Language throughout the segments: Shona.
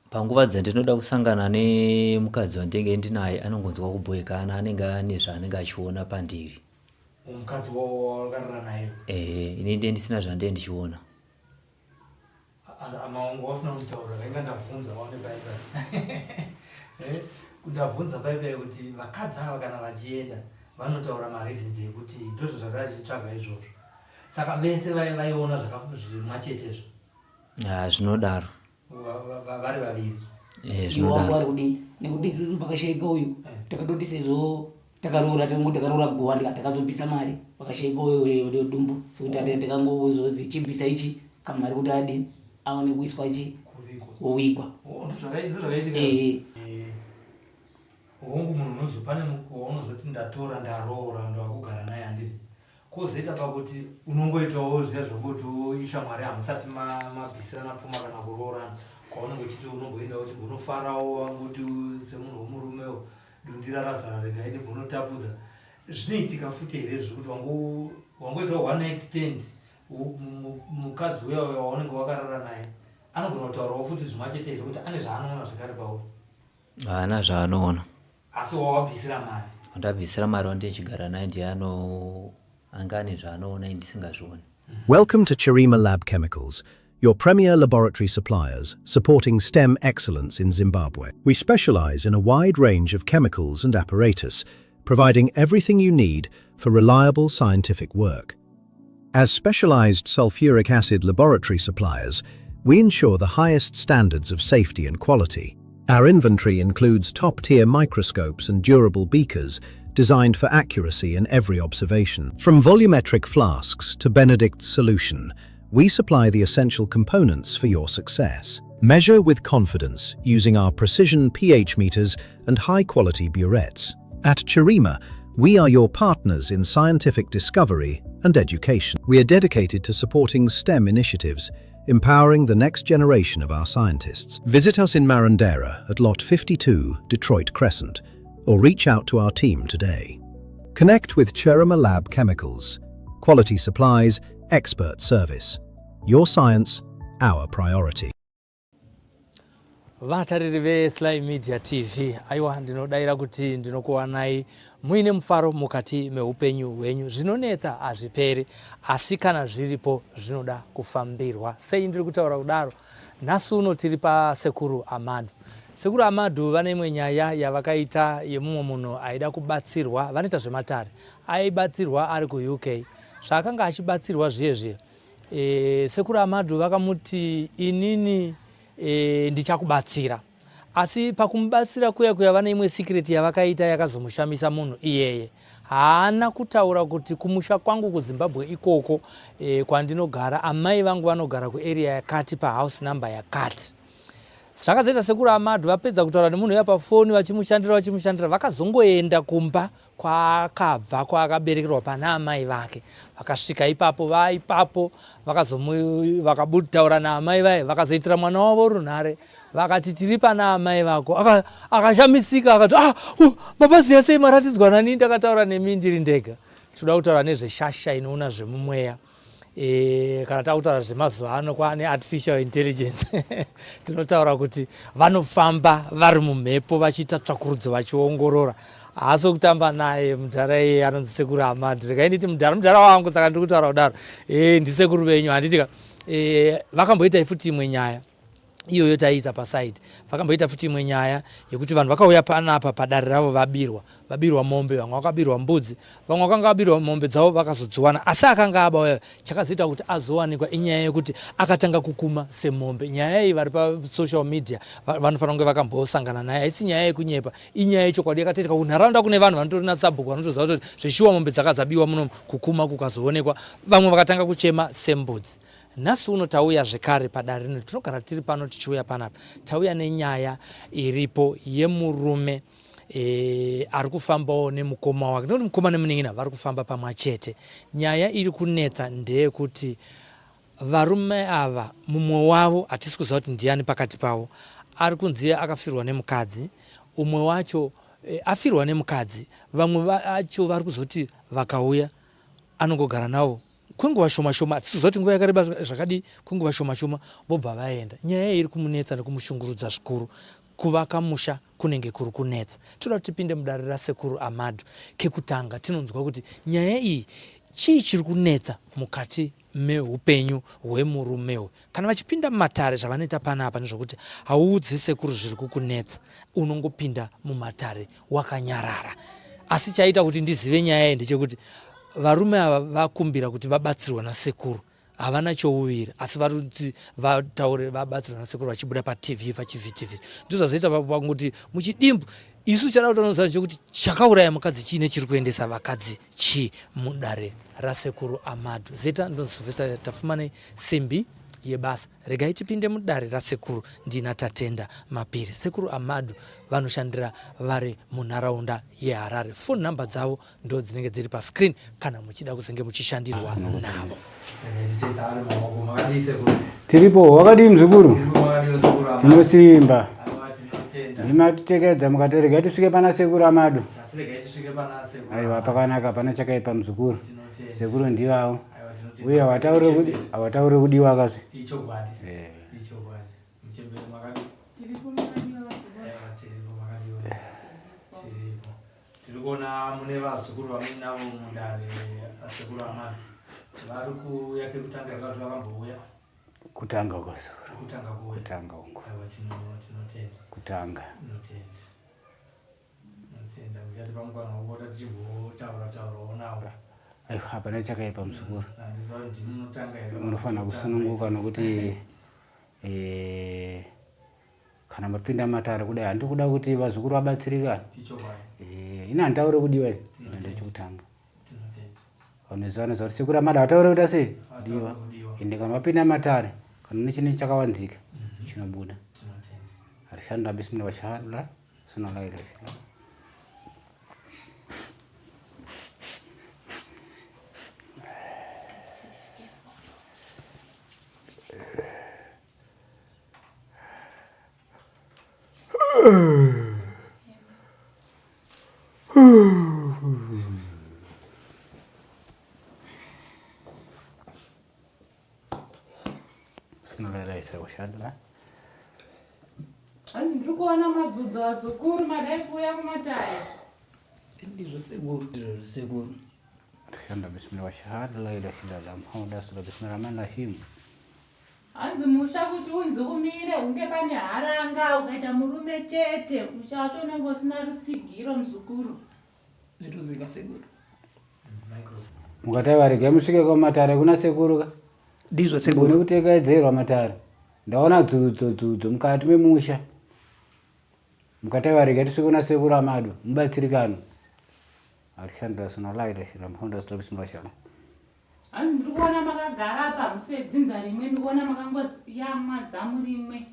Panguva dzandinoda kusangana nemukadzi wandinenge ndinaye anongonzwa kuboekana anenge ane zvaanenge achiona pandiri. Mukadzi wawakarara naye. Ini ndiye ndisina zvandee ndichiona. Maongo usina kutaura vainga ndavhunza waone paipai. Kundavhunza paipai kuti vakadzi ava kana vachienda vanotaura mareasons ekuti ndozvo zvakachitsvaga izvozvo. Saka vese vaiona zvimwachetezvo. Zvinodaro. Vari vaviri. Zvinodaro. Kudi nekuti isusu pakashayika uyu takatoti sezvo takaroora gowa takazobvisa mari pakashayika uyu dumbu sekuti takangozozichimbisa ichi kamari kuti adi aone kuiswa chi kuvigwa. Hongu munhu unozopane waunozoti ndatora ndaroora ndakugara naye handiti kozoita pakuti unongoitawo zviya zvokuti ishamwari hamusati mabvisirana pfuma kana kuroorana kwaunenge uchiti unongoendawo uchigonofarawo kuti semunhu womurumewo dundira razara rega ine gonotapudza. Zvinoitika futi here zvekuti wangoitawo one night stand mukadzi uya waunenge wakarara naye anogona kutaurawo futi zvimwachete here kuti ane zvaanoona zvakare pauri? Haana zvaanoona. Asi wawabvisira mari? Wandabvisira mari wandechigara naye ndiye anga ane zvaanoona ndisingazvioni. Welcome to Chirima Lab Chemicals, your premier laboratory suppliers supporting STEM excellence in Zimbabwe. We specialize in a wide range of chemicals and apparatus, providing everything you need for reliable scientific work. As specialized sulfuric acid laboratory suppliers, we ensure the highest standards of safety and quality. Our inventory includes top-tier microscopes and durable beakers designed for accuracy in every observation. From volumetric flasks to Benedict's solution, we supply the essential components for your success. Measure with confidence using our precision pH meters and high-quality burettes. At Chirima, we are your partners in scientific discovery and education. We are dedicated to supporting STEM initiatives, empowering the next generation of our scientists. Visit us in Marandera at Lot 52, Detroit Crescent, or reach out to our team today. Connect with Chirima Lab Chemicals. Quality supplies, expert service. Your science, our priority. Vatariri veSly Media TV, aiwa ndinodaira kuti ndinokuwanai muine mufaro mukati meupenyu hwenyu. Zvinonetsa hazviperi, asi kana zviripo zvinoda kufambirwa. Sei ndiri kutaura kudaro? Nhasi uno tiri paSekuru Amadu. Sekuru Amadu vane imwe nyaya yavakaita yemumwe munhu aida kubatsirwa, vanoita zvematare. Aibatsirwa ari kuUK. Zvakanga achibatsirwa zviye. Sekuru Amadu vakamuti inini ndichakubatsira. Asi pakumubatsira kuya vane imwe secret yavakaita yakazomushamisa munhu iyeye. Haana kutaura kuti kumusha kwangu kuZimbabwe ikoko kwandinogara amai vangu vanogara kuarea yakati pahouse number yakati. Zvakazoita Sekuru Amadu vapedza kutaura nemunhu uya pafoni vachimushandira vakazongoenda kumba kwaakabva kwaakaberekerwa pana amai vake. Vakasvika ipapo vakabutaura naamai vaye vakazoitira mwana wavo runhare. Vakati tiri pana amai vako. Akashamisika akati mabazi ese maratidzwa nani ndakataura nemi ndiri ndega. Toda kutaura nezveshasha inoona zvemumweya. Kana tautaura zvemazuva ano kwaane artificial intelligence. Tinotaura kuti vanofamba vari mumhepo vachiita tsvakurudzo vachiongorora. Haasi kutamba naye mudhara iye anonzi Sekuru Amadu. Regai nditi mudhara wangu saka ndiri kutaura kudaro. Ndisekuru venyu handitika. Vakamboita futi imwe nyaya iyoyo taiisa paside. Vakamboita futi imwe nyaya yekuti vanhu vakauya panapa padare ravo vabirwa mombe, vamwe vakabirwa mbudzi, vamwe vakanga vabirwa mombe dzavo vakazodziwana. Asi akanga abauya chakazoita kuti azowanikwa inyaya yekuti akatanga kukuma semombe. Nyaya iyi vari pasocial media vanofanira kunge vakambosangana naye. Haisi nyaya yekunyepa, inyaya yechokwadi yakatoitika kunharaunda kune vanhu vanotorina sabhuku vanotoziva kuti zveshuwa mombe dzakazabiwa muno kukuma kukazoonekwa. Vamwe vakatanga kuchema sembudzi. Nhasi uno tauya zvekare padare rino tinogara tiri pano tichiuya panapa. Tauya nenyaya iripo yemurume ari kufambawo nemukoma wake. Noti mukoma nemunin'ina vari kufamba pamwe chete. Nyaya iri kunetsa ndeyekuti varume ava mumwe wavo hatisi kuziva kuti ndiani pakati pavo ari kunzi akafirwa nemukadzi, umwe wacho afirwa nemukadzi, vamwe vacho vari kuzoti vakauya anongogara navo kwenguva shoma shoma tizoti nguva yakareba zvakadi kwenguva shoma shoma vobva vaenda. Nyaya iri kumunetsa nekumushungurudza zvikuru, kuvaka musha kunenge kuri kunetsa. Toda kuti tipinde mudare rasekuru Amadhu. Kekutanga tinonzwa kuti nyaya iyi chii chiri kunetsa mukati meupenyu hwemurume. Kana vachipinda mumatare zvavanoita panapa nezvokuti hauudzi sekuru zviri kukunetsa, unongopinda mumatare wakanyarara. Asi chaita kuti ndizive nyaya iyi ndechekuti varume ava vakumbira kuti vabatsirwa nasekuru, havana chouvira, asi vari kuti vataure vabatsirwa nasekuru vachibuda paTV pachivhitivhiti. Ndizvo zvazoita pakuti muchidimbu isu chada kutonoziva chekuti chakauraya mukadzi chiine chiri kuendesa vakadzi chii mudare rasekuru Amadhu. Zeta ndozivesa tafumanai simbi yebasa. Regai tipinde mudare rasekuru ndina Tatenda Mapiri. Sekuru Amadhu vanoshandira vari munharaunda yeHarare. Phone number dzavo ndo dzinenge dziri pascreen kana muchida kuzenge muchishandirwa navo. Tiripo wakadi mzukuru tinosimba nimatutekedza mukaterega tisvike pana sekuru Amadhu. Aiwa pakanaka pana chakaipa mzukuru. Sekuru ndivavo uye hawataure kudiwa kazve. Tirikuona mune vazukuru vamunavo mudare rasekuru Amadhu. Vari kuuya kekutanga yakati vakambouya kutanga kwazvo kutanga kuuya kutanga ungo tinotenda kutanga notenda uchati pamukana wokota tichimbotaura nawo. Aiwa hapana chakaipa mzukuru. Handiziva kuti munotanga here. Munofanira kusununguka nokuti kana mapinda matare kudai handikuda kuti vazukuru vabatsirikane. Ina handitaure kudiwa iri ndechekutanga. Unoziva kuti sekuru Amadhu hataure kuti sei diwa ende kana mapinda matare kana nechine chakawanzika chinobuda. Alhamdulillah bismillah wa shahada sunna la ilaha illallah. Hanzi ndiri kuona mabvudzi azukuru madai kuuya kumatare. Ndizvo sekuru. Alhamdulillah bismillah wa shahada la ilaha illallah Muhammad rasulullah bismillahirrahmanirrahim. Hanzi musha kuti unzi umire hunge pane haranga ukaita murume chete, musha wacho unenge usina rutsigiro muzukuru. Nditozika sekuru. Mukatai varege musvike kumatare kuna sekuru ka? Ndizvo sekuru. Nekutekedzerwa matare. Ndaona dzudzo mukati memusha. Mukatai varege tisvike kuna sekuru Amadhu mubatsirikane. Alhamdulillah sunna la ilaha illallah Muhammad rasulullah bismillah. Hanzi ndiri kuona makagara pamuswe dzinza rimwe, ndiri kuona makangoyamwa zamu rimwe.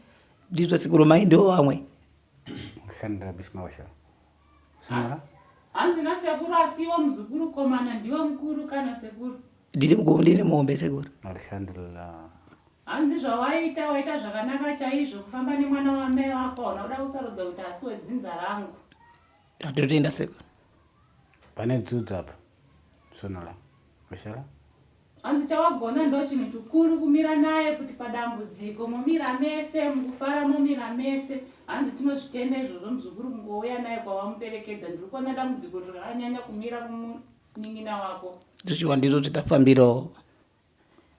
Ndizvo sekuru mai ndo vamwe. Alhamdulillah bismillah. Sunna. Hanzi nasekuru asiwo muzukuru komana ndiwo mukuru kana sekuru? Ndiri mukuru ndine mombe sekuru. Alhamdulillah. Hanzi waita zvakanaka chaizvo kufamba nemwana wamai wako, unoda kusarudza kuti asiwe dzinza rangu. Ndotenda sekuru. Pane dzudzu apa. Sunna la. Mashallah. Hanzi chawagona ndo chinhu chikuru kumira naye kuti padambudziko momira mese, mukufara momira mese. Hanzi tinozvitenda izvozvo muzukuru kungouya naye kwawamuperekedza. Ndiri kuona dambudziko rakanyanya kumira kumuning'ina wako. Ndichiwa ndizvo titafambirawo.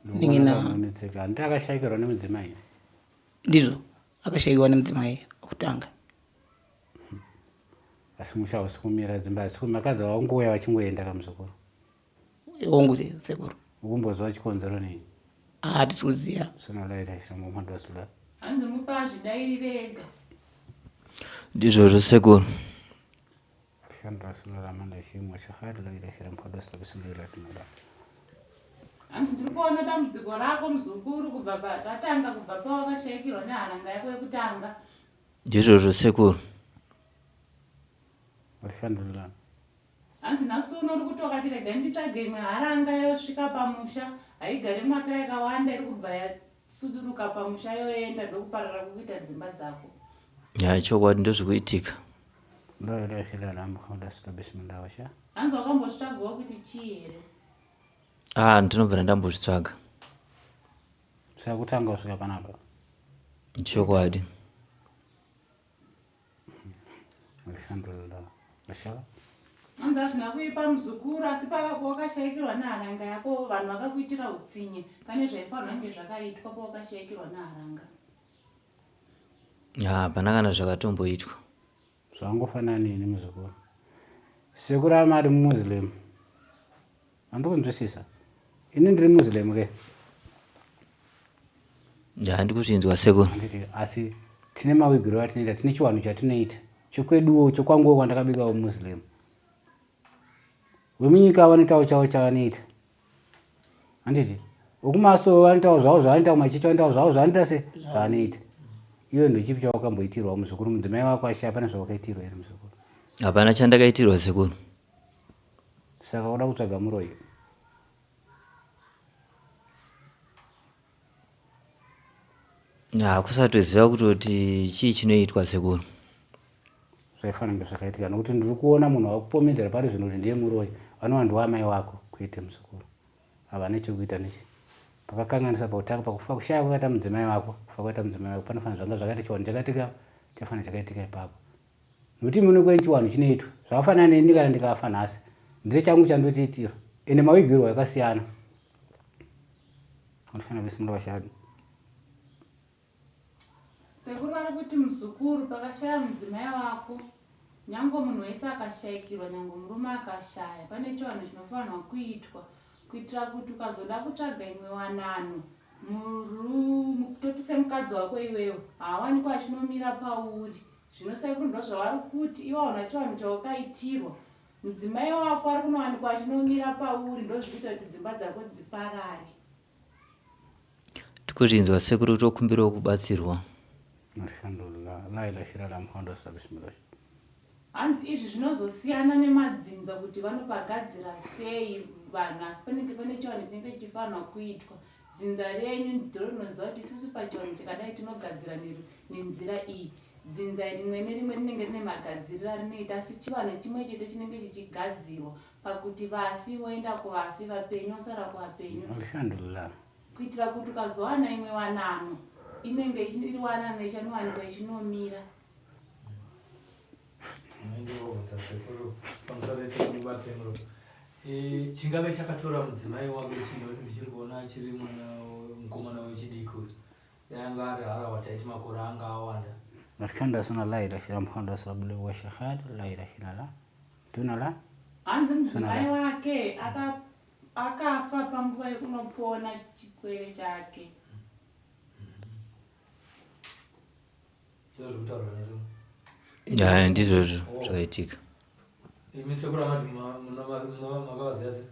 Ning'ina munetseka andakashayikirwa nemudzimai. Ndizvo akashayiwa nemudzimai kutanga. Asi musha usikumira dzimba asi makadzi waungoya vachingoenda kamuzukuru. Wonguti sekuru. Ukumbozwa chikonzero nei? Tikuziya. Sunna la ilaha illallah Muhammad rasulullah. Hanzi mupa zvidairega. Ndizvo sekuru. Alhamdulillah sunna la man rahim wa shahada la ilaha illallah Muhammad rasulullah bismillah. Hanzi ndiri kuona dambudziko rako muzukuru kubva ratanga kubva pawakashayikirwa neharanga yako yekutanga. Ndizvo sekuru. Alhamdulillah. Hanzi nasuno uri kutoka tirega nditsvage imwe haranga yosvika pamusha, haigari maka yakawanda iri kubva yasuduruka pamusha yoenda ndokuparara kukuita dzimba dzako. Chokwadi ndozvikuitika. La ilaha illallah Muhammad rasulullah bismillah wa shahada. Hanzi wakambozvitsvagawo kuti chii here? ndinobva ndambozvitsvaga. sakutanga kusvika panapa. Chokwadi. Alhamdulillah. Mashallah. Anzi hazvina kuipa muzukuru asi pakapo wakashayikirwa neharanga yako vanhu vakakuitira utsinye pane zvaifanirwa kunge zvakaitwa po wakashayikirwa neharanga. Hapana kana zvakatomboitwa. Zvangofanana nini muzukuru. Sekuru amari Muslim. Andokunzwisisa. Ini ndiri Muslim ke. Handikuzvinzwa sekuru. Asi tine mawigiro atinoita, tine chiwanhu chatinoita. Chokweduwo chokwanguwo kwandakabika Muslim. Wemunyika vanoitawo chavo chavanoita. Handiti okumaso vanoitawo zvavo zvavanoita, machecho vanoitawo zvavo zvavanoita se zvavanoita. Iwe ndo chipi chawakamboitirwa muzukuru? Mudzimai wako asha hapana zvawakaitirwa here muzukuru? Hapana chandakaitirwa sekuru. Saka uda kutsvaga muroyo. Kusatoziva kutoti chii chinoitwa sekuru. Zvaifanira kunge zvakaitika nokuti ndiri kuona munhu wakupomedzera pari zvino kuti ndiye muroyi. Vanova ndiwamai wako kuite muzukuru. Havana chekuita nechi. Pakakanganisa pakutanga pakufa kushaya kwakaita mudzimai wako, kufa kwakaita mudzimai wako panofanira zvanga zvakaita chiwanhu chakaitika, chafanira chakaitika ipapo. Nokuti muno kune chiwanhu chinoitwa. Zvakafanana neni kana ndikafa nhasi. Ndire changu chandotiitira. Ende mawigirwo akasiyana. Unofanira kusimura vashadu. Sekuru vari kuti muzukuru pakashaya mudzimai wako, nyange munhu wese akashayikirwa, nyange murume akashaya, pane chivanhu chinofanirwa kuitwa kuitira kuti ukazoda kutsvaga imwe wanano toti semukadzi wako iwewe haawanikwa achinomira pauri. Zvino sekuru ndo zvavari kuti iwe hauna chivanhu chawakaitirwa, mudzimai wako ari kunowanikwa achinomira pauri, ndo zvikuita kuti dzimba dzako dziparare. Tikuzvinzwa sekuru, tokumbirawo kubatsirwa. Alhamdulillah. La ilaha illallah Muhammadur Rasulullah. Hanzi izvi zvinozosiyana nemadzinza kuti vanopagadzira sei vanhu, asi panenge pane chivanhu chinenge chichifanirwa kuitwa. Dzinza renyu ndiro rinoziva kuti isusu pachivanhu chakadai tinogadzira nenzira iyi. Dzinza rimwe nerimwe rinenge rine magadziriro arinoita, asi chivanhu chimwe chete chinenge chichigadzirwa pakuti vafi voenda kuvafi, vapenyu vosara kuvapenyu. Alhamdulillah. Kuitira kuti ukazowana imwe wanano inenge iri wanano ichanowanikwa ichinomira. Chingave chakatora mudzimai wake chino ndichiri kuona chiri mukomana wechidiki yanga ari harahwa taiti makore anga awanda. Nashkanda sana la ilaha illallah Muhammadur Rasulullah wa shahada la ilaha illallah. Tuna la? Hanzi mudzimai wake akafa panguva yekunopona chirwere chake. Ndizvozvo zvakaitika. Imi sekuru amati makavaziya sei?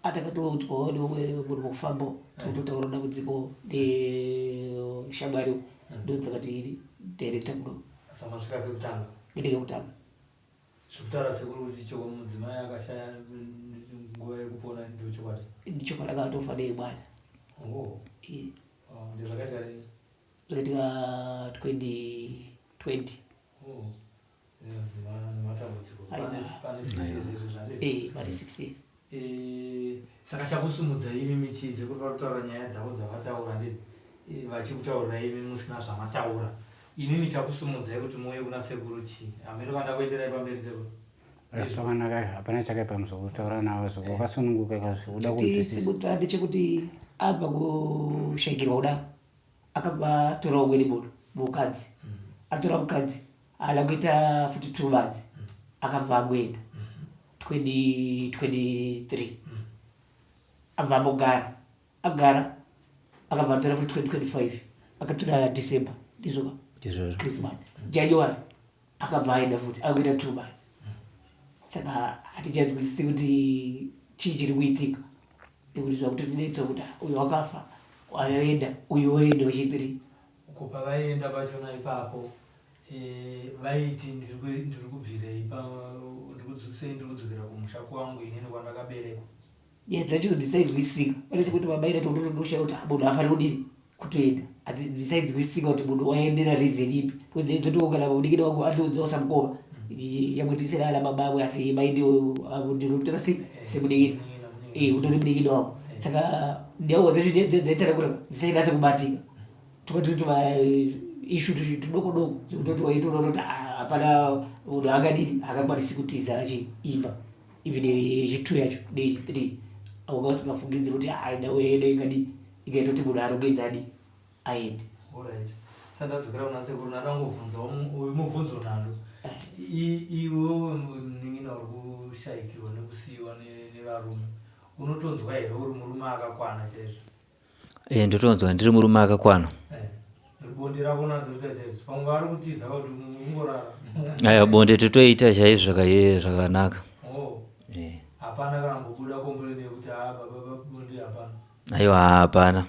Atakatoudzwawo nemunhu wekufamba tototaura dambudziko neshamwari ndo dzakati director kudo. Samasvika pekutanga. Ndekekutanga. Zvekutaura sekuru kuti choko mudzimai akashaya nguva yekupona ndicho chokwadi. Ndicho padakatofa nebwana. Ndezvakaitika rini? Zvakaitika 2020. Pane 6 years. Pane 6 years. Saka chakusumudza imi michidzi kuti varikutaura nyaya dzavo dzavataura nditi vachikutaurira imi musina zvamataura, imimi chakusumudzai kuti muuye kuna sekuru chii? Hamene vanda kuenderai pamberi sekuru? Zvakanaka, hapana chakaipa muzokutaura navo zvo wakasununguka kazvo uda kunzwisisa. Sibuta ndechekuti abva kushayikirwa kuda akabva tora umweni munhu mukadzi, atora mukadzi ala kuita futi 2 months akabva agoenda 2023 abva ambogara agara akabva atora futi 2025 akatora December ndizvo Christmas January akabva aenda futi akuita 2 months. Saka hatichazwisisi kuti chii chiri kuitika, nekuti zvakutotidetsa kuti uyu wakafa waenda uyu woenda wechitiri. Uko pavaenda pachona ipapo vaiti ndiri kubvirei ndiri kudzokera kumusha kwangu inini kwandakaberekwa. Dzacho dzisaizwisika, panoti kuti vabaira tondodosha kuti munhu afanira kudini kutoenda, asi dzisaizwisika kuti munhu waendera reason ipi, kuti dzotokana mudikini wangu andoudza usamukoma yamwetisira ala mababu asi maindi ndinotora semudikini utori mudikini wako saka ndiawo dzetera kuti dzisaida kubatika tukatutuva ishu tudoko zvekutoti waitoona kuti hapana munhu akadini akakwanisi kutiza achiimba even yechi2 yacho yechi3 auka usingafungidziri kuti dawedo ikadi ikaitoti munhu arongedzadi aende. Alright. Sandadzokera kuna sekuru ndangobvunzawo mubvunzo nando iwewe nin'ina uri kushayikirwa nekusiyiwa nevarume unotonzwa here uri murume akakwana chaizvo? Ndotonzwa ndiri murume akakwana. Bonde rako unazorita chaizvo pamwe vari kutiza kuti ungorara? Aya, bonde totoita chaizvo zvakanaka. Hapana kana mbobuda kompleni yekuti baba bonde hapana? Aiwa, hapana.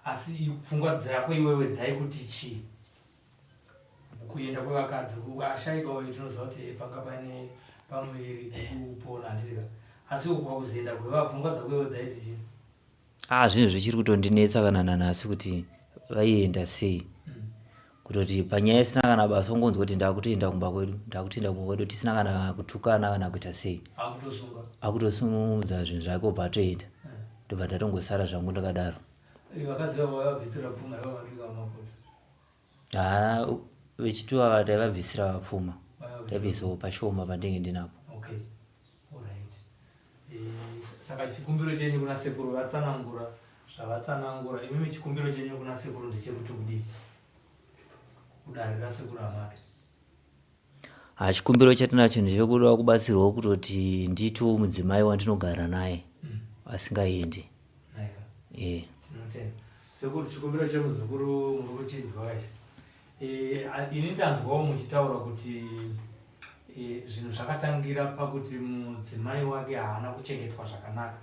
Asi pfungwa dzako iwewe dzaikuti chii kuenda kwevakadzi ashayikawo tinoziva kuti panga pane pamuviri kupona handizika, asi kwakuzoenda kweva pfungwa dzako iwewe dzaiti chii? Zvinhu zvichiri kutondinetsa kana nanhasi kuti vaienda sei, kutoti panyaya isina kana basa ungonzwa kuti ndakutoenda kumba kwedu tisina kana kutukana kana kuita sei, akutosimudza zvinhu zvake obva atoenda, ndobva ndatongosara zvangu ndakadaro. Vakadzi vavo vavabvisira pfuma vavavika mumapota? Vechituva taivabvisira vapfuma, taibvisawo pashoma pandenge ndinapo. Okay, alright. Saka chikumbiro chenyu kuna sekuru vatsanangura zvavatsanangura, imimi chikumbiro chenyu kuna sekuru ndechekuti kudii kudarira sekuru amake? Chikumbiro chatinacho ndechekuda kubatsirwawo kutoti ndito mudzimai wandinogara naye asingaendi. Tinotenda sekuru chikumbiro chemuzukuru muri kuchinzwa kacho. Ini ndanzwawo muchitaura kuti zvinhu zvakatangira pakuti mudzimai wake haana kuchengetwa zvakanaka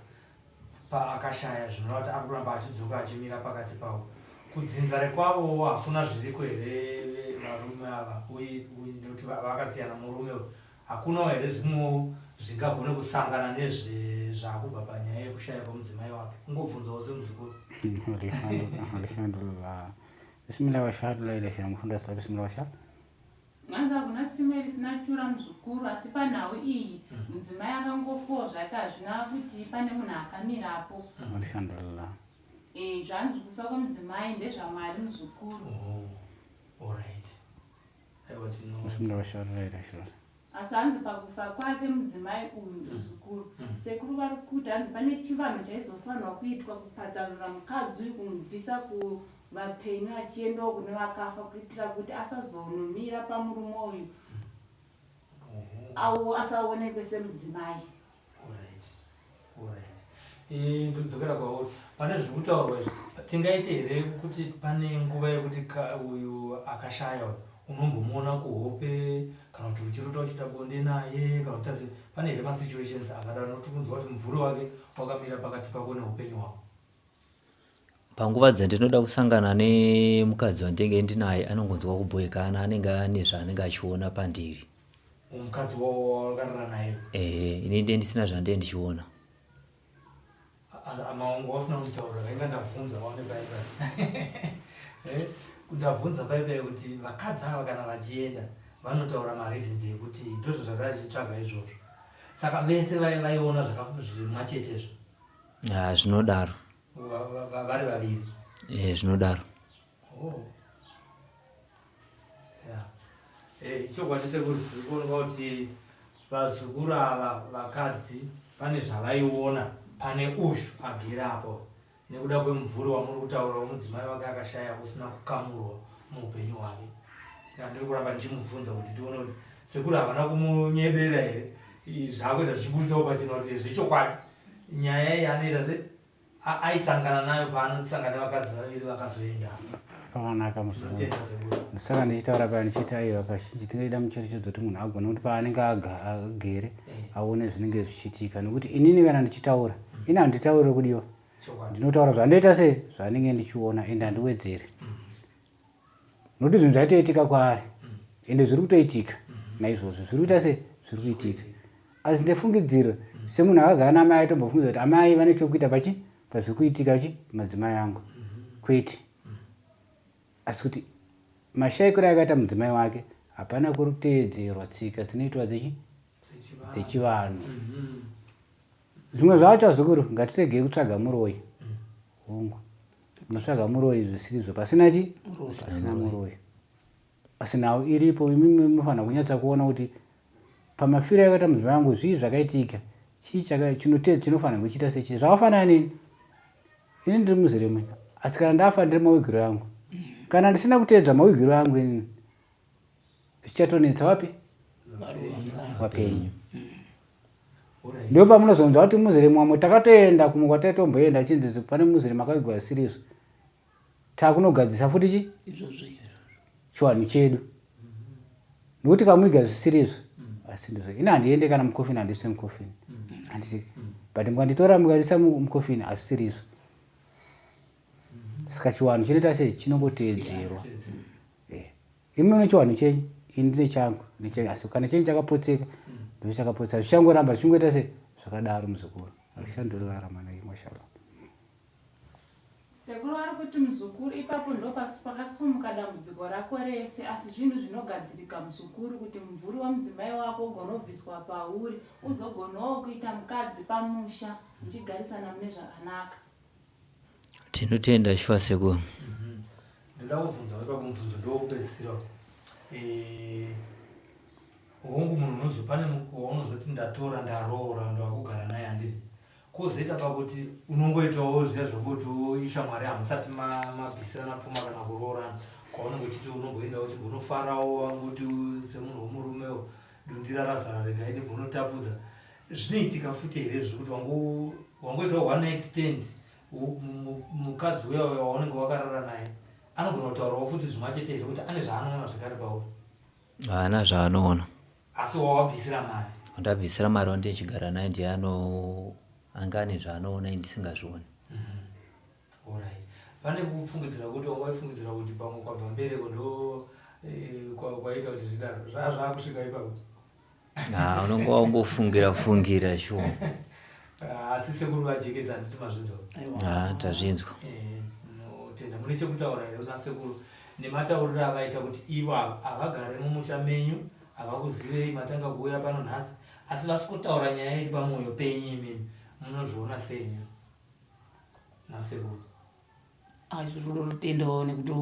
paakashaya zvinova kuti ari kuramba achidzoka achimira pakati pavo. Kudzinza rekwavo hakuna zviriko here varume ava nekuti vakasiyana murume uyu, hakunawo here zvimwewo zvingagone kusangana nezvakubva panyaya yekushaya kwemudzimai wake? Ungobvunzawo semuzukuru. Alhamdulillah. Bismillah wa shahadu ila shira muhammad sallallahu bismillah wa shahadu. Mwanza kuna tsime risina chura muzukuru asi panhau iyi mudzimai akangofowa zvake hazvina kuti pane munhu akamirapo. Alhamdulillah. Zvanzi kufa kwemudzimai ndezvaMwari muzukuru. Alright. Bismillah wa shahadu ila shira. Asi hanzi pakufa kwake mudzimai uyu muzukuru, sekuru vari kuti hanzi pane chivanhu chaizofanirwa kuitwa kupatsanura mukadzi uyu kumubvisa kuvapenyu achiendawo kune vakafa kuitira kuti asazonomira pamurume uyu asaonekwe semudzimai. Ndodzokera kwauri pane zviri kutaurwa izvi, tingaite here kuti pane nguva yekuti uyu akashaya unombomuona kuhope kana kuti uchirota uchida bonde naye kana kuti pane here masituations akadaro nokuti kunzwa kuti mumvuri wake wakamira pakati pako neupenyu hwako? Panguva dzandinoda kusangana nemukadzi wandenge ndinaye anongonzwa kuboekana, anenge ane zvaanenge achiona pandiri. Mukadzi wawakarara naye? Ini ndiye ndisina zvandee ndichiona. Maongo wasina kutaura vainga ndabvunza waone paipai. Ndabvunza paipai kuti vakadzi ava kana vachienda vanotaura mareasons ekuti ndozvo zvakachitsvaga izvozvo. Saka vese vaiona zvimwachetezvo? Zvinodaro. Vari vaviri? Zvinodaro. Chokwadi sekuru zviri kuoneka kuti vazukuru ava vakadzi pane zvavaiona pane ushu agerapo nekuda kwemumvuri wamuri kutaura womudzimai wake akashaya usina kukamurwa muupenyu hwake. Ndiri kuramba ndichimubvunza kuti tione kuti sekuru havana kumunyebera here zvakuita zvichibuditsawo pachena kuti zvechokwadi nyaya iyi anoita se aisangana nayo paanosangana nevakadzi vaviri vakazoenda. Pakanaka musoro. Saka ndichitaura paya ndichiti aiwa kazhinji tingaida mucherechedzo kuti munhu agone kuti paanenge agere aone zvinenge zvichiitika, nekuti inini kana ndichitaura ini handitauri kudiwa, ndinotaura zvandoita sei zvanenge ndichiona ende handiwedzere, nokuti zvinhu zvaitoitika kwaari ende zviri kutoitika naizvozvo zviri kuita sei zviri kuitika. Asi ndefungidziro semunhu akagara namai aitombofungidzira kuti amai vane chokuita pazviri kuitika madzimai angu kwete, asi kuti mashayikiro akaita mudzimai wake hapana kuri kuteedzerwa tsika dzinoitwa dzechivanhu. zvimwe zvacho zvikuru ngatiregei kutsvaga muroyi hongu unotsvaga muroyi zvisizvo pasina chi pasina muroyi asi nawo iripo imimi munofanira kunyatsa kuona kuti pamafiro yakaita mudzimai wangu zvii zvakaitika chii chinofanira kuchiita sechi zvakafanana nini ini ndiri muzere asi kana ndafa ndiri mawigiro yangu kana ndisina kuteedza mawigiro yangu inini zvichatonetsa wapi wapenyu ndio pamunozonzwa kuti muzere mwamwe takatoenda kumwe kwataitomboenda chinzi pane muzere makawigwa zvisirizo takunogadzisa futi chi chiwanhu chedu nokuti kamuiga zvisirizo asi ndizvo ina handiende kana mukofini handisi mukofini handiti but mukanditora mukandisa mukofini asisirizo saka chiwanhu chinoita sei chinongoteedzerwa imi une chiwanhu chenyu ini ndine changu asi kana chenyu chakapotseka ndo chakapotseka zvichangoramba zvichingoita sei zvakadaro muzukuru azvishandorarama naye mashallah. Sekuru ari kuti muzukuru ipapo ndo pakasumuka dambudziko rako rese asi zvinhu zvinogadzirika muzukuru kuti mumvuri wamudzimai wako ugonobviswa pauri uzogonawo kuita mukadzi pamusha muchigarisana mune zvakanaka. Tinotenda shuwa sekuru. Ndoda kuvhunza ipapo mubvunzo ndokupedzisira hongu munhu unozopane waunozoti ndatora ndaroora ndowakugara naye handiti kozoita pakuti unongoitawo zviya zvokuti ishamwari hamusati mabvisirana pfuma kana kuroorana kwaunenge uchiti unomboendawo uchigonofarawo kuti semunhu womurumewo dundira razara regai nebonotapudza zvinoitika futi here zvekuti wangoitawo one night stand mukadzi uya waunenge wakarara naye anogona kutaurawo futi zvimwe chete here kuti ane zvaanoona zvakare pauri haana zvaanoona asi wawabvisira mari ndabvisira mari wandichigara naye ndiye anga ane zvaanoona ndisingazvioni. Alright. Pane kufungidzira kuti waifungidzira kuti pamwe kwabva mbereko ndo kwaita kuti zvidaro zvaakusvika ipapo. Unonga wambofungira shuwa. Asi sekuru vajekesa handiti mazvinzwa. Tazvinzwa. Tenda mune chekutaura here una sekuru nematauriro avaita kuti ivo havagare mumusha menyu havakuzivei matanga kuuya pano nhasi asi vasi kutaura nyaya iri pamwoyo penyu imimi munozviona senyu nasekuru. Zvinoda rutendawo nekuti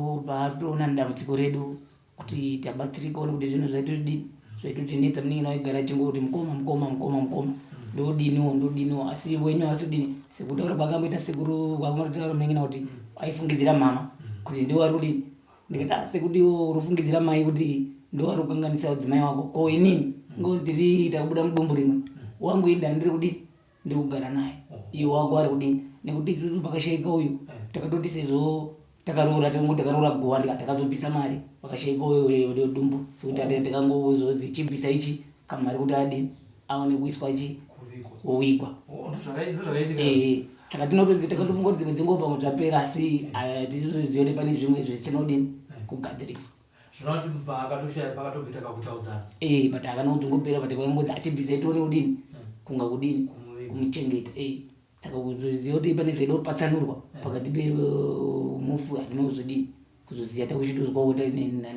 toona dambudziko redu kuti tabatsirikawo nekuti zvinhu zvaitotinetsa munenge naigara chingoti mukoma ndodiniwo asi wenyu asudini sekutaura kwakamboita sekuru kwakambotaura munenge nakuti aifungidzira mama kuti ndiwo ari kudini ndikati sekuti urufungidzira mai kuti ndiwo ari kukanganisa udzimai wako ko inini ngondiri takubuda mudumbu rimwe wangu inda ndiri kudini ndiri kugara naye iwo wako ari kudini nekuti isusu pakashaika uyu takatoti sezvo takaroora gowa takazobvisa mari pakashaika uyu dumbu sekuti takangozozi chibvisa ichi kamari kuti adini aone kuiswa chi wowigwa. Saka tinotozi takatofunga kuti dzimwe dzenguva pamwe zvapera asi tisizoziva kuti pane zvimwe zvisinodini kugadziriswa. Zvinoti pakatobvita kakutaudzana. But akanozongopera but pakangodzi achibvisa itione kudini kunga kudini kumuchengeta. Saka kuzoziva kuti pane zvaida kupatsanurwa pakati pemufu hatinozodini kuzoziva takuchitozwawo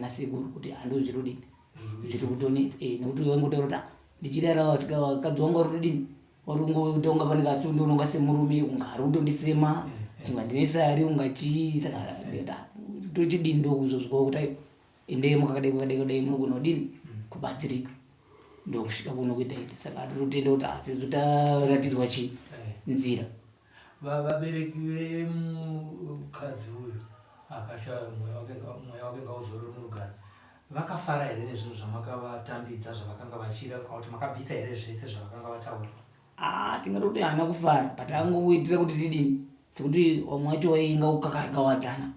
nasekuru kuti handozvirudini zviri kutonetsa nekuti wangotaura kuti ndichidara vakadzi wangu vari kudini waringotonga pane kasundi unonga semurume ungari kutondisema kunga ndinesari ungachii saka tochidini ndokuzozwawo kuti ayo endei mukakadai munogona kudini kubatsirika ndokusvika kuno kuitaita saka tirotenda kuti asizotaratidzwa chi nzira. Vabereki vemukadzi uyu akashaya mweya wake ngauzorore murugare vakafara here nezvinhu zvamakavatambidza zvavakanga vachida kuti makabvisa here zvese zvavakanga vataura? Tingatoti haana kufara but angoitira kuti tidini sekuti wamwe wacho wainga ukakawadzana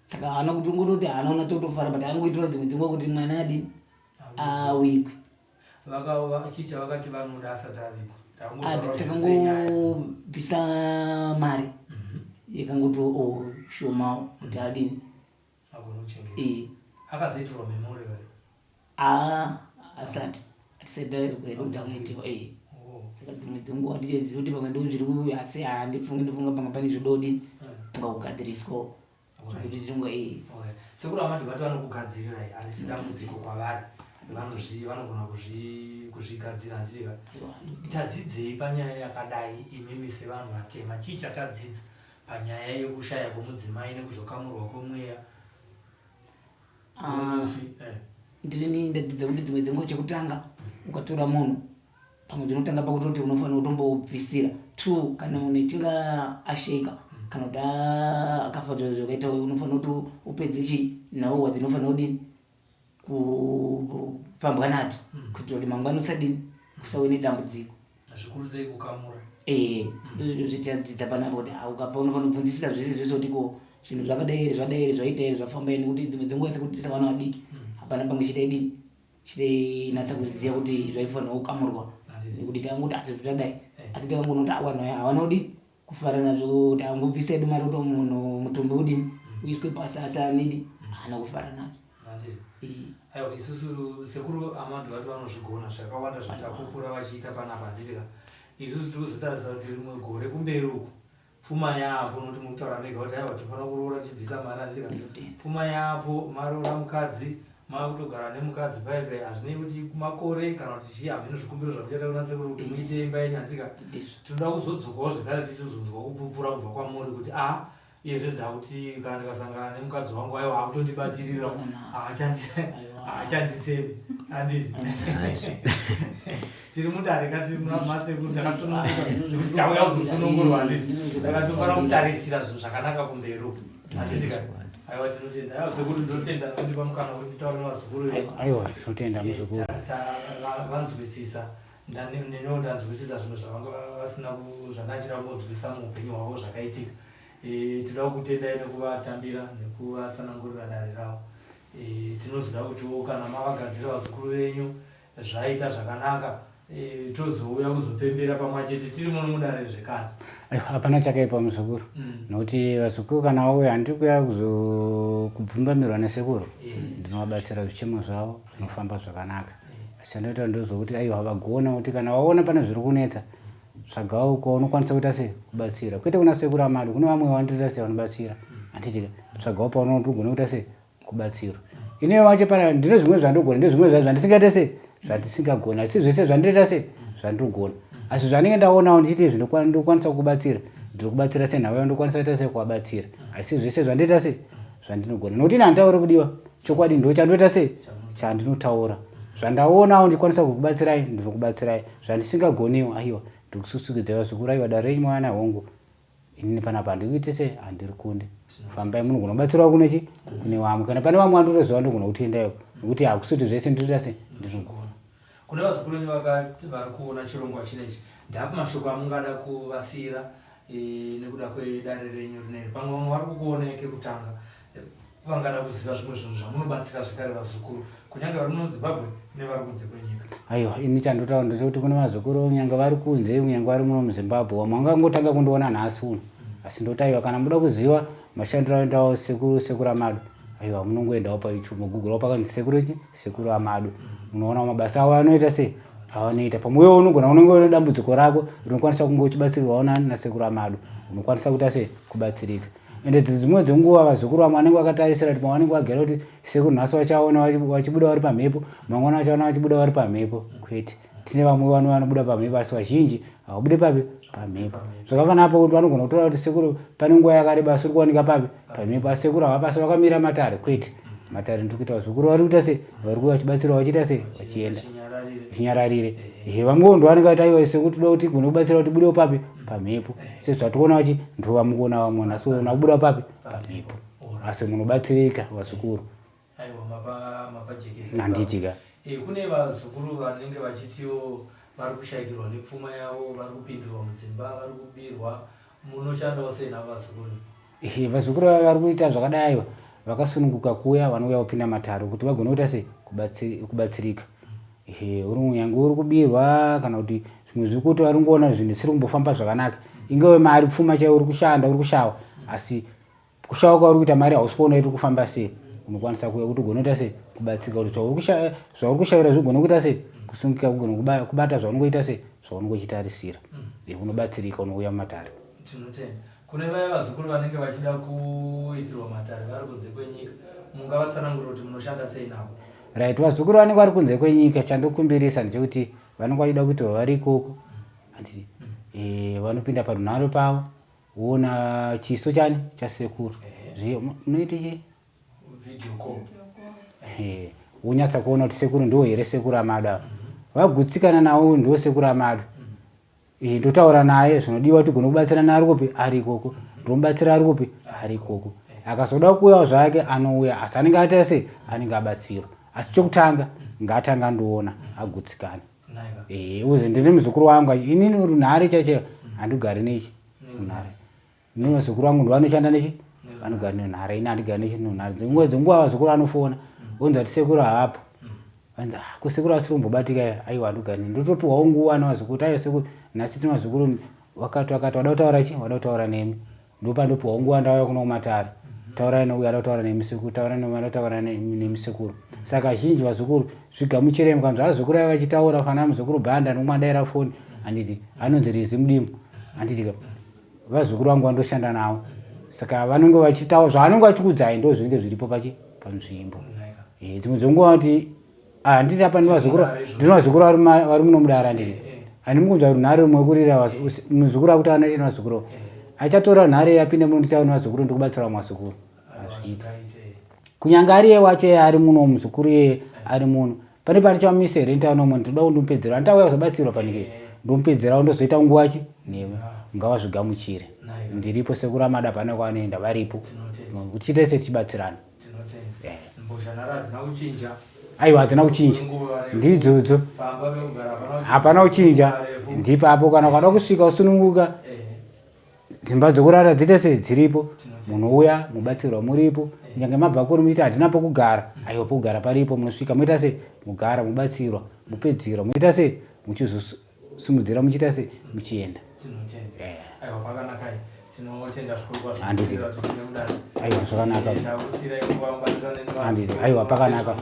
saka haana kuti ungototi haana una totofara but angoitira dzimwe dzingwa kuti mwana adini awikwe. Chicha vakati vanoda asati avigwa takangobvisa mari yakangoti shomawo kuti adini akazoitirwa memori asati atisadaidzwa kuti akaitirwa saka dzimwe dzenguva tichiziva kuti pamwe ndozviri asi ndifunga pamwe pane zvidodi tungakugadziriswawo kuti tinga sekuru amadhibati vanokugadzirirai harisi dambudziko kwavari vanogona kuzvigadzira handitika tadzidzei panyaya yakadai imimi sevanhu vatema chii chatadzidza panyaya yekushaya kwemudzimai nekuzokamurwa kwemweya? ndini ndadzidza kuti dzimwe dzenguva chekutanga ukatora munhu pamwe dzinotanga pakutoti unofanira kutombobvisira 2 kana munhu ichinga asheka kana kuti akafa zvakaita unofanira kuti upedze chii nhauwa dzinofanira kudini kufambwa nadzo kuitira kuti mangwana usadini usave nedambudziko zvikuru sei kukamura. Zvitadzidza panapo kuti ukafa unofanira kubvunzisisa zvese zvese kuti ko zvinhu zvakadai zvaita iri zvafamba iri nekuti dzimwe dzenguva sekuti vana vadiki hapana pamwe chitaidini chitainatsa kuziva kuti zvaifanira kukamurwa nekuti tanguti asi zvitadai asi takangonoti vanhu havana kudini kufara nazvo kuti angobvisa edu mari kuti munhu mutumbi udini uiswe pasi asi anidi haana kufara nazvo. Aiwa, isusu sekuru amadzi vati vanozvigona zvakawanda zvatapupura vachiita panapa handitika isusu tiri kuzotaridza kuti rimwe gore kumberi uku pfuma yapo nokuti mukutaura nega kuti aiwa tofanira kuroora tichibvisa mari handitika pfuma yapo maroora mukadzi makutogara nemukadzi paipai hazvinei kuti kumakore kana kuti chii hamene zvikumbiro zvakuchaita kuna sekuru kuti muite imba yenyu handitika tinoda kuzodzokawo zvekare tichizonzwa kupupura kubva kwamuri kuti iyezve ndakuti kana ndikasangana nemukadzi wangu aiwa akutondibatirira haachandisemi handii tiri mudare kati masekuru takasununguka nekuti tauya kuzosunungurwa handii saka tofanira kutarisira zvinhu zvakanaka kumberi uku handitika aiwa tinotenda aiwa sekuru ndinotenda nondipa mukana kuti nditaure nevazukuru aiwa tinotenda muzukuru vanzwisisa nenewo ndanzwisisa zvinhu zvavanga vasina zvandachida kungonzwisisa muupenyu hwavo zvakaitika tinoda kutendai nekuvatambira nekuvatsanangurira dare ravo tinozoda kutiwo kana mavagadzira vazukuru venyu zvaita zvakanaka tozouya kuzopembera pamwe chete tiri muno mudare zvekare. Hapana chakaipa muzukuru nokuti vazukuru kana vauya handiri kuya kubvumbamirwa nesekuru ndinovabatsira zvichemo zvavo zvinofamba zvakanaka asi chandoita ndozokuti aiwa havagona kuti kana vaona pane zviri kunetsa tsvagawo uko unokwanisa kuita sei kubatsira kwete kuna sekuru amadu kune vamwe vanotoita sei vanobatsira handitika tsvagawo paunoti ugone kuita sei kubatsira inewe wacho pana ndine zvimwe zvandogona ndezvimwe zvazvo zvandisingaita sei zvandisingagona asi zvese zvandiita sei zvandogona asi zvanenge ndaonawo ndichiti izvi ndokwanisa kubatsira ndiri kubatsira sei nhavo ndokwanisa kuita sei kuvabatsira asi zvese zvandiita sei zvandinogona nokuti ine handitauri kudiwa chokwadi ndo chandoita sei chandinotaura zvandaonawo ndikwanisa kukubatsirai ndiri kubatsirai zvandisingagoniwo aiwa ndikususukidza vazukuru aiwa dare renyu mwana hongu inini panapa ndikuite sei handiri kunde fambai munogona kubatsirawo kunechi kune vamwe kana pane vamwe vandotoziva ndogona kutendayo nekuti hakusuti zvese ndinoita sei ndinogona. Kune vazukuru venyu vakati vari kuona chirongwa chinechi ndapi mashoko amungada kuvasiyira nekuda kwedare renyu rineri pamwe vamwe vari kukuoneke kutanga vangada kuziva zvimwe zvinhu zvamunobatsira zvekare vazukuru kunyange vari muno Zimbabwe nevari kunze kwenyika? Aiwa ini chandotaura ndechekuti kune vazukuru kunyange vari kunze kunyange vari muno muZimbabwe vamwe vangangotanga kundiona nhasi uno asi ndoti aiwa kana muda kuziva mashandiro anoitawo sekuru amadu aiwa munongoendawo paYouTube mugugurawo pakanzi sekuru amadu munoona mabasa avo anoita sei avanoita pamwewo unogona unenge une dambudziko rako rinokwanisa kunge uchibatsirwawo nani nasekuru amadu unokwanisa kuita sei kubatsirika ende dzimwe dzenguva vazukuru vamwe vanenge vakatarisira kuti vanenge vagara kuti sekuru nhasi vachaona vachibuda vari pamhepo mangwana vachaona vachibuda vari pamhepo kwete tine vamwe vanobuda pamhepo asi vazhinji havabude papi pamhepo zvakafanapo kuti vanogona kutora kuti sekuru pane nguva yakareba asi uri kuwanika papi pamhepo asi sekuru havapasi vakamira matare kwete matare ndiri kuita vazukuru vari kuita sei vari kuva vachibatsira vachiita sei vachienda chinyararire vamwewo ndo vanenge vati aiwa sekuru toda kuti gone kubatsira kuti budewo papi pamhepo sezvatikuona vachi ndo vamukuona vamwe naso nakubuda papi pamhepo asi munobatsirika vazukuru handitika. Kune vazukuru vanenge vachitiwo vari kushayikirwa nepfuma yavo vari kupindirwa mudzimba vari kubirwa munoshandawo sei navo vazukuru? Vazukuru vari kuita zvakadai vakasununguka kuuya vanouya kupinda matare kuti vagone kuita sei kubatsirika uri munyange uri kubirwa kana kuti zvimwe zviri kuti vari kuona zvinhu zvisiri kumbofamba zvakanaka ingawe mari pfuma chaiyo uri kushanda uri kushawa asi kushawa kwauri kuita mari hausi kuona iri kufamba sei unokwanisa kuuya kuti ugone kuita sei kubatsirika kuti zvauri kushayira zvigone kuita sei kusungika kugone kubata zvaunongoita sei zvaunongochitarisira unobatsirika unouya mumatare. Tinotenda kune vaya vazukuru vanenge vachida kuitirwa matare vari kunze kwenyika mungavatsanangurira kuti munoshanda sei navo? right vazukuru vanenge vari kunze kwenyika chandokumbirisa ndechekuti vanenge vachida kuti vari ikoko handiti vanopinda parunhare pavo uona chiso chani chasekuru munoiti chi unyatsa kuona kuti sekuru ndo here sekuru amadu vagutsikana nawo ndo sekuru amadu ndotaura naye zvinodiwa kuti kunobatsira naye arikopi ari ikoko ndomubatsira arikopi ari ikoko akazoda kuuyawo zvake anouya asi anenge aita sei anenge abatsirwa asi chokutanga ngaatanga andoona agutsikana uze ndine muzukuru wangu inini runhare chacho handigari nechi runhare ini muzukuru wangu ndo vanoshanda nechi vanogara nenhare ini handigari nechi runhare dzimwe dzenguva vazukuru anofona onza kuti sekuru haapo vanzi kusekuru asiri kumbobatika aiwa handogari ndotopiwawo nguva navazukuru aiwa sekuru nhasi tine mazukuru wakati wada kutaura chi wada kutaura nemi ndopandopiwawo nguva ndauya kuno kumatare taurai neuya ada kutaura nemisekuru taurai neuya ada kutaura nemisekuru saka zhinji vazukuru zvigamuchirei mukanzwa vazukuru ai vachitaura fanana muzukuru bhanda nomadaira foni handiti anonzi rizi mudimbu handiti vazukuru vangu vandoshanda navo saka vanenge vachitaura zvavanenge vachikudzai ndo zvinenge zviripo panzvimbo dzimwe dzenguva kuti handiti apa ndine vazukuru vari muno mudara handiti handimukunzwa runhare rumwe kurira muzukuru akuti ane vazukuru achatora nhare yapinde muno ndichaona vazukuru ndikubatsira vamwe vazukuru kunyange ari wacho ari muno muzukuru iye ari muno pane pane chamisa here nditaona umwe ndoda kundomupedzera anditauya kuzobatsirwa panike ndomupedzerawo ndozoita nguva chi newe ngava zvigamuchire ndiripo sekuru amada pane kwanoenda varipo tichite setichibatsirana aiwa hadzina kuchinja ndidzodzo hapana kuchinja ndipapo kana ukada kusvika usununguka dzimba dzokurara dziite sei dziripo munouya mubatsirwa muripo nyange mabhakuri muiti hadina pokugara aiwa pokugara paripo munosvika moita sei mugara mubatsirwa mupedzirwa moita sei muchizosimudzira muchiita sei muchienda aiwa zvakanaka aiwa pakanaka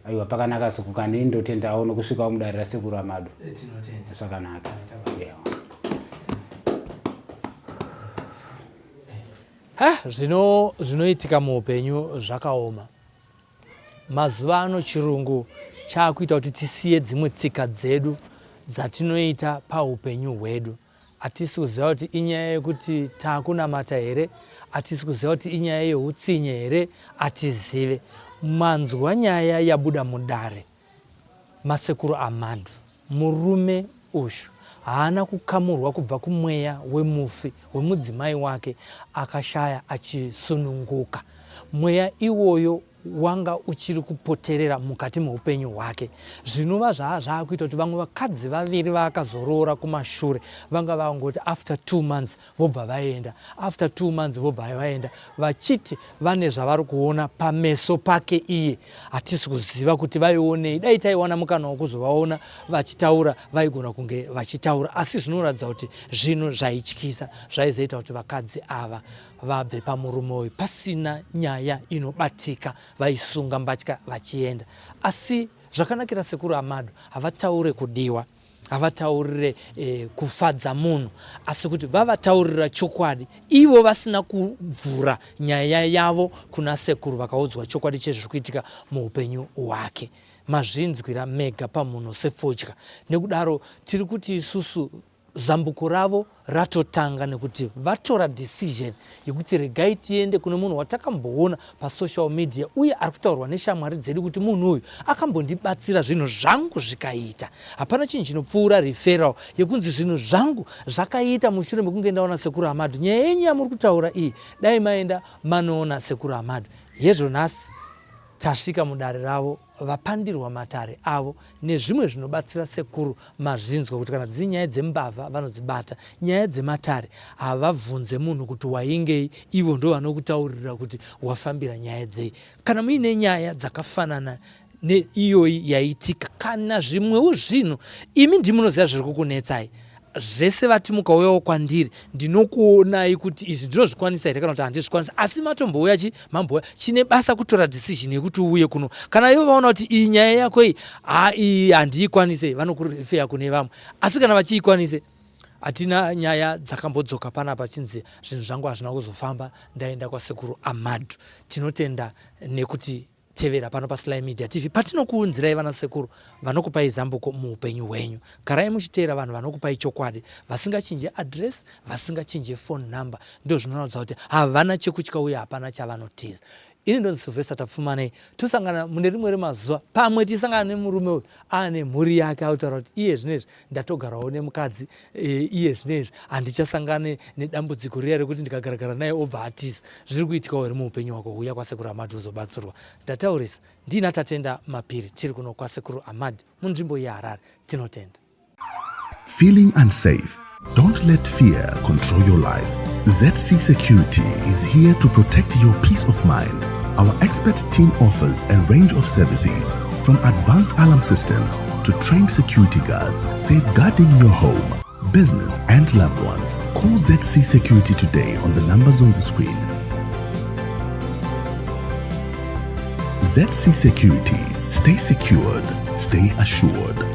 aiwa pakanaka sokukani ndotendawo nokusvikawo mudarira sekuru amadu zvakanaka zvinoitika muupenyu zvakaoma mazuva ano chirungu chaakuita kuti tisiye dzimwe tsika dzedu dzatinoita paupenyu hwedu hatisi kuziva kuti inyaya yekuti taakunamata here hatisi kuziva kuti inyaya yeutsinye here hatizive manzwa nyaya yabuda mudare masekuru amadu murume ushu haana kukamurwa kubva kumweya wemufi wemudzimai wake akashaya achisununguka mweya iwoyo wanga uchiri kupoterera mukati meupenyu hwake zvinova zvaakuita kuti vamwe vakadzi vaviri vakazoroora kumashure vanga vangoti after 2 months vobva vaenda after 2 months vobva vaenda vachiti vane zvavari kuona pameso pake iye hatisi kuziva kuti vaionei dai taiwana mukana wekuzovaona vachitaura vaigona kunge vachitaura asi zvinoratidza kuti zvinhu zvaityisa zvaizoita kuti vakadzi ava vabve pamurume uyu pasina nyaya inobatika vaisunga mbatya vachienda asi zvakanakira sekuru amadu havataure kudiwa havataurire kufadza munhu asi kuti vavataurira chokwadi ivo vasina kubvura nyaya yavo kuna sekuru vakaudzwa chokwadi chezviri kuitika muupenyu hwake mazvinzwira mega pamunhu sefodya nekudaro tiri kuti isusu zambuko ravo ratotanga nekuti vatora decision yekuti regai tiende kune munhu watakamboona pasocial media uye ari kutaurwa neshamwari dzedu kuti munhu uyu akambondibatsira zvinhu zvangu zvikaita hapana chinhu chinopfuura referral yekunzi zvinhu zvangu zvakaita mushure mekunge ndaona sekuru amadu nyaya yenyu yamuri kutaura iyi dai maenda manoona sekuru amadu yezvo nhasi tasvika mudare ravo vapandirwa matare avo nezvimwe zvinobatsira sekuru mazvinzwa kuti kana dziri nyaya dzembavha vanodzibata nyaya dzematare havabvunze munhu kuti waingei ivo ndo vanokutaurira kuti wafambira nyaya dzei kana muine nyaya dzakafanana neiyoyi yaitika kana zvimwewo zvinhu imi ndimunoziva zviri kukunetsai zvese vati mukauyawo kwandiri ndinokuonai kuti izvi ndinozvikwanisa here kana kuti handizvikwanisa asi matombouya mambouya chine basa kutora decision yekuti uuye kuno kana ivo vaona kuti iyi nyaya yako iyi handiikwanise vanokurefeya kune vamwe asi kana vachiikwanise hatina nyaya dzakambodzoka panapa chinzi zvinhu zvangu hazvina kuzofamba ndaenda kwasekuru amadu tinotenda nekuti tevera pano paSly Media TV patinokuunzirai vanasekuru vanokupai zambuko muupenyu hwenyu. Garai muchiteera vanhu vanokupai chokwadi, vasingachinje address, vasingachinje phone number. Ndo zvinoratidza kuti havana chekutya uye hapana chavanotiza. Ini ndo Sylvester Tapfumanei, tosangana mune rimwe remazuva pamwe tisangana nemurume uyu ane mhuri yake autaura kuti iye zvinezvi ndatogarawo nemukadzi iye zvinezvi handichasangane nedambudziko riya rekuti ndikagaragara naye obva atiza. Zviri kuitikawo iri muupenyu hwako, uya kwasekuru Ahmad uzobatsirwa. Ndataurisa ndina Tatenda Mapiri, tiri kuno kwasekuru Ahmad munzvimbo yeHarare. Tinotenda. Feeling unsafe? Don't let fear control your life. ZC Security is here to protect your peace of mind. Our expert team offers a range of services, from advanced alarm systems to trained security guards, safeguarding your home, business and loved ones. Call ZC Security today on the numbers on the screen. ZC Security. Stay secured. Stay assured.